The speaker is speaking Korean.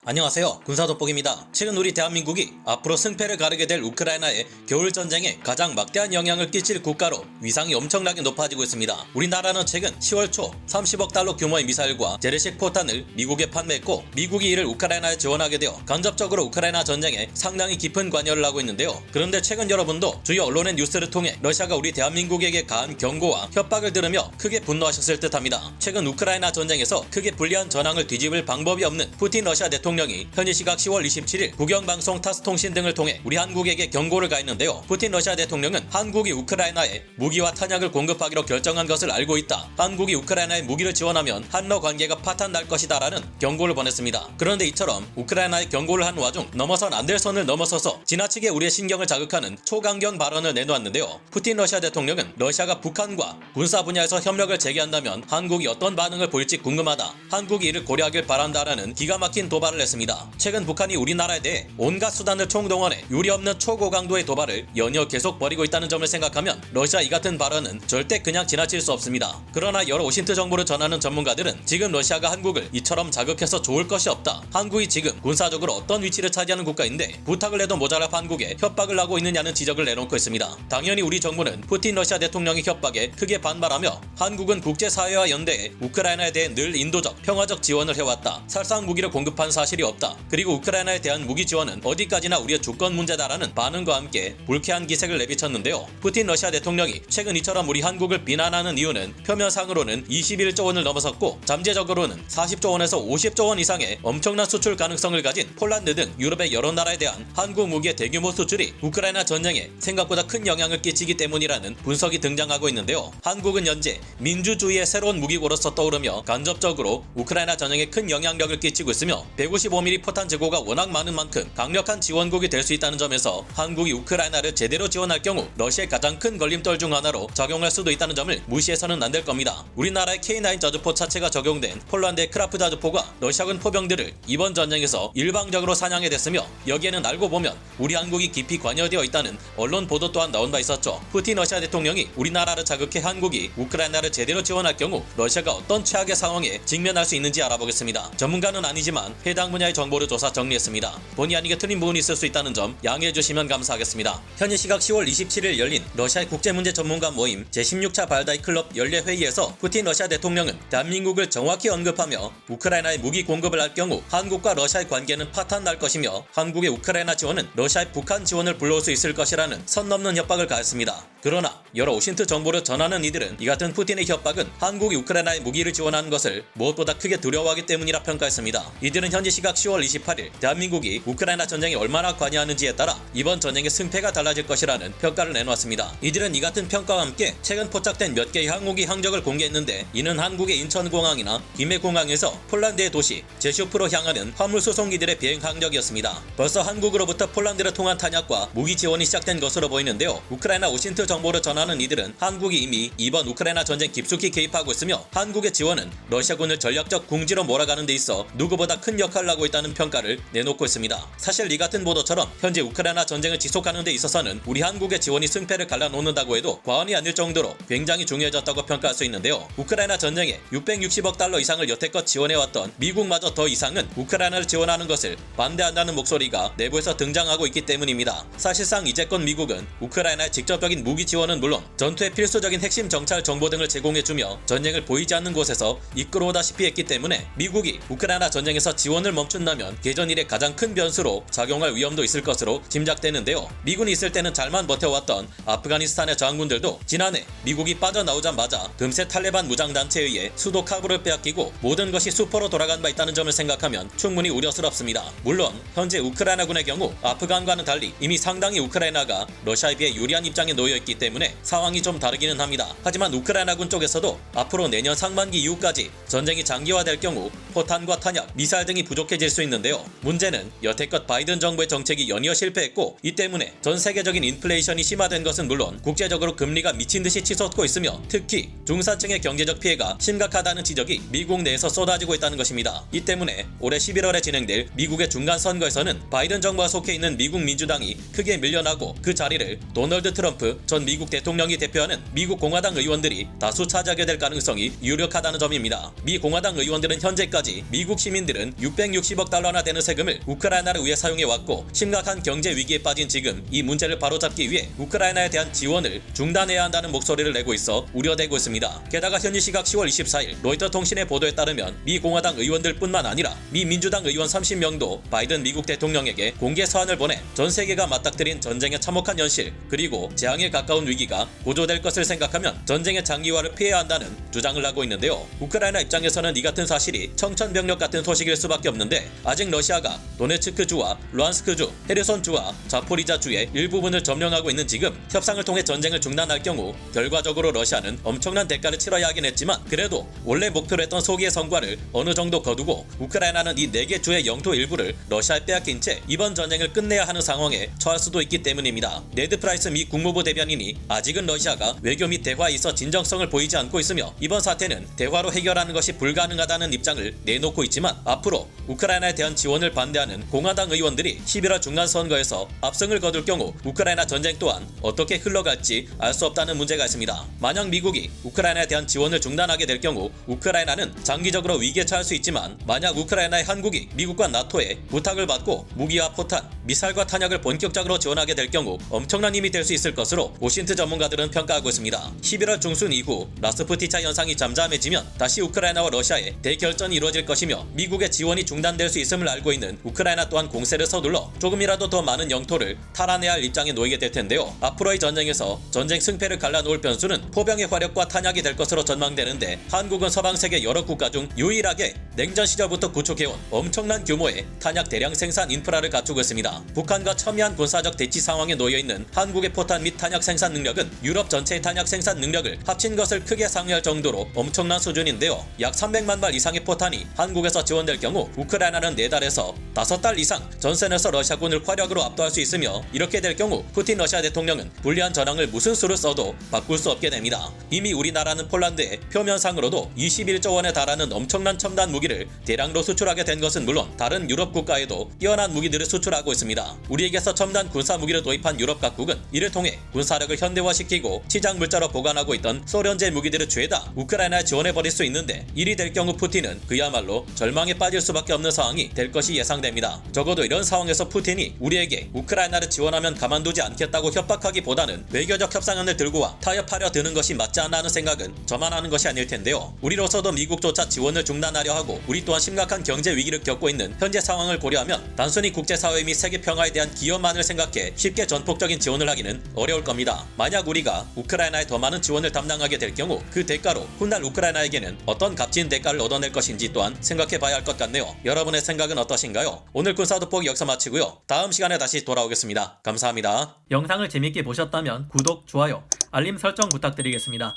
안녕하세요. 군사돋보기입니다. 최근 우리 대한민국이 앞으로 승패를 가르게 될 우크라이나의 겨울전쟁에 가장 막대한 영향을 끼칠 국가로 위상이 엄청나게 높아지고 있습니다. 우리나라는 최근 10월 초 30억 달러 규모의 미사일과 재래식 포탄을 미국에 판매했고, 미국이 이를 우크라이나에 지원하게 되어 간접적으로 우크라이나 전쟁에 상당히 깊은 관여를 하고 있는데요. 그런데 최근 여러분도 주요 언론의 뉴스를 통해 러시아가 우리 대한민국에게 가한 경고와 협박을 들으며 크게 분노하셨을 듯합니다. 최근 우크라이나 전쟁에서 크게 불리한 전황을 뒤집을 방법이 없는 푸틴 러시아 대통령이 현지 시각 10월 27일 국영방송 타스통신 등을 통해 우리 한국에게 경고를 가했는데요. 푸틴 러시아 대통령은 한국이 우크라이나에 무기와 탄약을 공급하기로 결정한 것을 알고 있다. 한국이 우크라이나에 무기를 지원하면 한러 관계가 파탄날 것이다 라는 경고를 보냈습니다. 그런데 이처럼 우크라이나에 경고를 한 와중 넘어선 안 될 선을 넘어서서 지나치게 우리의 신경을 자극하는 초강경 발언을 내놓았는데요. 푸틴 러시아 대통령은 러시아가 북한과 군사 분야에서 협력을 재개한다면 한국이 어떤 반응을 보일지 궁금하다. 한국이 이를 고려하길 바란다라는 기가 막힌 도발을 했습니다. 최근 북한이 우리나라에 대해 온갖 수단을 총동원해 유례없는 초고강도의 도발을 연이어 계속 벌이고 있다는 점을 생각하면 러시아 이 같은 발언은 절대 그냥 지나칠 수 없습니다. 그러나 여러 오신트 정보를 전하는 전문가들은 지금 러시아가 한국을 이처럼 자극해서 좋을 것이 없다. 한국이 지금 군사적으로 어떤 위치를 차지하는 국가인데 부탁을 해도 모자라 한국에 협박을 하고 있느냐는 지적을 내놓고 있습니다. 당연히 우리 정부는 푸틴 러시아 대통령의 협박에 크게 반발하며 한국은 국제사회와 연대해 우크라이나에 대해 늘 인도적, 평화적 지원을 해왔다. 살상 무기를 공급한 사실이 없다. 그리고 우크라이나에 대한 무기 지원은 어디까지나 우리의 주권 문제다라는 반응과 함께 불쾌한 기색을 내비쳤는데요. 푸틴 러시아 대통령이 최근 이처럼 우리 한국을 비난하는 이유는 표면상으로는 21조 원을 넘어섰고 잠재적으로는 40조 원에서 50조 원 이상의 엄청난 수출 가능성을 가진 폴란드 등 유럽의 여러 나라에 대한 한국 무기의 대규모 수출이 우크라이나 전쟁에 생각보다 큰 영향을 끼치기 때문이라는 분석이 등장하고 있는데요. 한국은 현재 민주주의의 새로운 무기고로서 떠오르며 간접적으로 우크라이나 전쟁에 큰 영향력을 끼치고 있으며 155mm 포탄 재고가 워낙 많은 만큼 강력한 지원국이 될 수 있다는 점에서 한국이 우크라이나를 제대로 지원할 경우 러시아의 가장 큰 걸림돌 중 하나로 작용할 수도 있다는 점을 무시해서는 안 될 겁니다. 우리나라의 K9 저주포 차체가 적용된 폴란드의 크라프 자주포가 러시아군 포병들을 이번 전쟁에서 일방적으로 사냥해댔으며, 여기에는 알고 보면 우리 한국이 깊이 관여되어 있다는 언론 보도 또한 나온 바 있었죠. 푸틴 러시아 대통령이 우리나라를 자극해 한국이 우크라이나를 제대로 지원할 경우 러시아가 어떤 최악의 상황에 직면할 수 있는지 알아보겠습니다. 전문가는 아니지만 해당 분야의 정보를 조사 정리했습니다. 본의 아니게 틀린 부분이 있을 수 있다는 점 양해해 주시면 감사하겠습니다. 현지 시각 10월 27일 열린 러시아의 국제문제 전문가 모임 제16차 발다이 클럽 연례 회의에서 푸틴 러시아 대통령은 대한민국을 정확히 언급하며 우크라이나에 무기 공급을 할 경우 한국과 러시아의 관계는 파탄날 것이며 한국의 우크라이나 지원은 러시아의 북한 지원을 불러올 수 있을 것이라는 선 넘는 협박을 가했습니다. 그러나 여러 오신트 정보를 전하는 이들은 이 같은 푸틴의 협박은 한국이 우크라이나에 무기를 지원하는 것을 무엇보다 크게 두려워하기 때문이라 평가했습니다. 이들은 현지 시각 10월 28일 대한민국이 우크라이나 전쟁에 얼마나 관여하는지에 따라 이번 전쟁의 승패가 달라질 것이라는 평가를 내놓았습니다. 이들은 이 같은 평가와 함께 최근 포착된 몇 개의 항우기 항적을 공개했는데, 이는 한국의 인천공항이나 김해공항에서 폴란드의 도시 제슈프로 향하는 화물 수송기들의 비행 항적이었습니다. 벌써 한국으로부터 폴란드를 통한 탄약과 무기 지원이 시작된 것으로 보이는데요. 우크라이나 오신트 정보를 전하는 이들은 한국이 이미 이번 우크라이나 전쟁 깊숙이 개입하고 있으며 한국의 지원은 러시아군을 전략적 궁지로 몰아가는 데 있어 누구보다 큰 역할을 하고 있다는 평가를 내놓고 있습니다. 사실 이 같은 보도처럼 현재 우크라이나 전쟁을 지속하는 데 있어서는 우리 한국의 지원이 승패를 갈라놓는다고 해도 과언이 아닐 정도로 굉장히 중요해졌다고 평가할 수 있는데요. 우크라이나 전쟁에 660억 달러 이상을 여태껏 지원해왔던 미국마저 더 이상은 우크라이나를 지원하는 것을 반대한다는 목소리가 내부에서 등장하고 있기 때문입니다. 사실상 이제껏 미국은 우크라이나의 직접적인 무기 지원은 물론 전투에 필수적인 핵심 정찰 정보 등을 제공해주며 전쟁을 보이지 않는 곳에서 이끌어오다시피 했기 때문에 미국이 우크라이나 전쟁에서 지원을 멈춘다면 개전 이래 가장 큰 변수로 작용할 위험도 있을 것으로 짐작되는데요. 미군이 있을 때는 잘만 버텨왔던 아프가니스탄의 저항군들도 지난해 미국이 빠져나오자마자 금세 탈레반 무장단체에 의해 수도 카불을 빼앗기고 모든 것이 수포로 돌아간 바 있다는 점을 생각하면 충분히 우려스럽습니다. 물론 현재 우크라이나군의 경우 아프간과는 달리 이미 상당히 우크라이나가 러시아에 비해 유리한 입장에 놓여있기 때문에 상황이 좀 다르기는 합니다. 하지만 우크라이나군 쪽에서도 앞으로 내년 상반기 이후까지 전쟁이 장기화될 경우 포탄과 탄약, 미사일 등이 부족해질 수 있는데요. 문제는 여태껏 바이든 정부의 정책이 연이어 실패했고, 이 때문에 전 세계적인 인플레이션이 심화된 것은 물론 국제적으로 금리가 미친듯이 치솟고 있으며 특히 중산층의 경제적 피해가 심각하다는 지적이 미국 내에서 쏟아지고 있다는 것입니다. 이 때문에 올해 11월에 진행될 미국의 중간선거에서는 바이든 정부가 속해 있는 미국 민주당이 크게 밀려나고 그 자리를 도널드 트럼프 전 이번 미국 대통령이 대표하는 미국 공화당 의원들이 다수 차지하게 될 가능성이 유력하다는 점입니다. 미 공화당 의원들은 현재까지 미국 시민들은 660억 달러나 되는 세금을 우크라이나를 위해 사용해왔고 심각한 경제 위기에 빠진 지금 이 문제를 바로잡기 위해 우크라이나에 대한 지원을 중단해야 한다는 목소리를 내고 있어 우려되고 있습니다. 게다가 현지 시각 10월 24일 로이터 통신의 보도에 따르면 미 공화당 의원들뿐만 아니라 미 민주당 의원 30명도 바이든 미국 대통령에게 공개 서한을 보내 전 세계가 맞닥뜨린 전쟁의 참혹한 현실 그리고 재앙에 가까운 위기가 고조될 것을 생각하면 전쟁의 장기화를 피해야 한다는 주장을 하고 있는데요. 우크라이나 입장에서는 이 같은 사실이 청천벽력 같은 소식일 수밖에 없는데 아직 러시아가 도네츠크주와 루안스크주, 헤르손주와 자포리자주의 일부분을 점령하고 있는 지금 협상을 통해 전쟁을 중단할 경우 결과적으로 러시아는 엄청난 대가를 치러야 하긴 했지만 그래도 원래 목표로 했던 소기의 성과를 어느 정도 거두고 우크라이나는 이 4개 주의 영토 일부를 러시아에 빼앗긴 채 이번 전쟁을 끝내야 하는 상황에 처할 수도 있기 때문입니다. 네드 프라이스 미 국무부 대변인이 아직은 러시아가 외교 및 대화에 있어 진정성을 보이지 않고 있으며 이번 사태는 대화로 해결하는 것이 불가능하다는 입장을 내놓고 있지만 앞으로 우크라이나에 대한 지원을 반대하는 공화당 의원들이 11월 중간 선거에서 압승을 거둘 경우 우크라이나 전쟁 또한 어떻게 흘러갈지 알 수 없다는 문제가 있습니다. 만약 미국이 우크라이나에 대한 지원을 중단하게 될 경우 우크라이나는 장기적으로 위기에 처할 수 있지만 만약 우크라이나의 한국이 미국과 나토의 부탁을 받고 무기와 포탄, 미사일과 탄약을 본격적으로 지원하게 될 경우 엄청난 힘이 될 수 있을 것으로 오신트 전문가들은 평가하고 있습니다. 11월 중순 이후 라스푸티차 현상이 잠잠해지면 다시 우크라이나와 러시아의 대결전이 이루어질 것이며 미국의 지원이 중단될 수 있음을 알고 있는 우크라이나 또한 공세를 서둘러 조금이라도 더 많은 영토를 탈환해야 할 입장에 놓이게 될 텐데요. 앞으로의 전쟁에서 전쟁 승패를 갈라놓을 변수는 포병의 화력과 탄약이 될 것으로 전망되는데 한국은 서방 세계 여러 국가 중 유일하게 냉전 시절부터 구축해온 엄청난 규모의 탄약 대량 생산 인프라를 갖추고 있습니다. 북한과 첨예한 군사적 대치 상황에 놓여있는 한국의 포탄 및 탄약 생산 능력은 유럽 전체의 탄약 생산 능력을 합친 것을 크게 상회할 정도로 엄청난 수준인데요. 약 300만 발 이상의 포탄이 한국에서 지원될 경우 우크라이나는 4달에서 5달 이상 전선에서 러시아군을 화력으로 압도할 수 있으며 이렇게 될 경우 푸틴 러시아 대통령은 불리한 전황을 무슨 수를 써도 바꿀 수 없게 됩니다. 이미 우리나라는 폴란드에 표면상으로도 21조 원에 달하는 엄청난 첨단 무기를 대량으로 수출하게 된 것은 물론 다른 유럽 국가에도 뛰어난 무기들을 수출하고 있습니다. 우리에게서 첨단 군사 무기를 도입한 유럽 각국은 이를 통해 군사력을 현대화시키고 치장 물자로 보관하고 있던 소련제 무기들을 죄다 우크라이나에 지원해버릴 수 있는데 일이 될 경우 푸틴은 그야말로 절망에 빠질 수밖에 없는 상황이 될 것이 예상됩니다. 적어도 이런 상황에서 푸틴이 우리에게 우크라이나를 지원하면 가만두지 않겠다고 협박하기보다는 외교적 협상안을 들고 와 타협하려 드는 것이 맞지 않나 하는 생각은 저만 하는 것이 아닐 텐데요. 우리로서도 미국조차 지원을 중단하려 하고 우리 또한 심각한 경제 위기를 겪고 있는 현재 상황을 고려하면 단순히 국제사회 및 세계 평화에 대한 기여만을 생각해 쉽게 전폭적인 지원을 하기는 어려울 겁니다. 만약 우리가 우크라이나에 더 많은 지원을 담당하게 될 경우 그 대가로 훗날 우크라이나에게는 어떤 값진 대가를 얻어낼 것인지 또한 생각해봐야 할 것 같네요. 여러분의 생각은 어떠신가요? 오늘 군사 돋보기 여기서 마치고요. 다음 시간에 다시 돌아오겠습니다. 감사합니다. 영상을 재밌게 보셨다면 구독, 좋아요, 알림 설정 부탁드리겠습니다.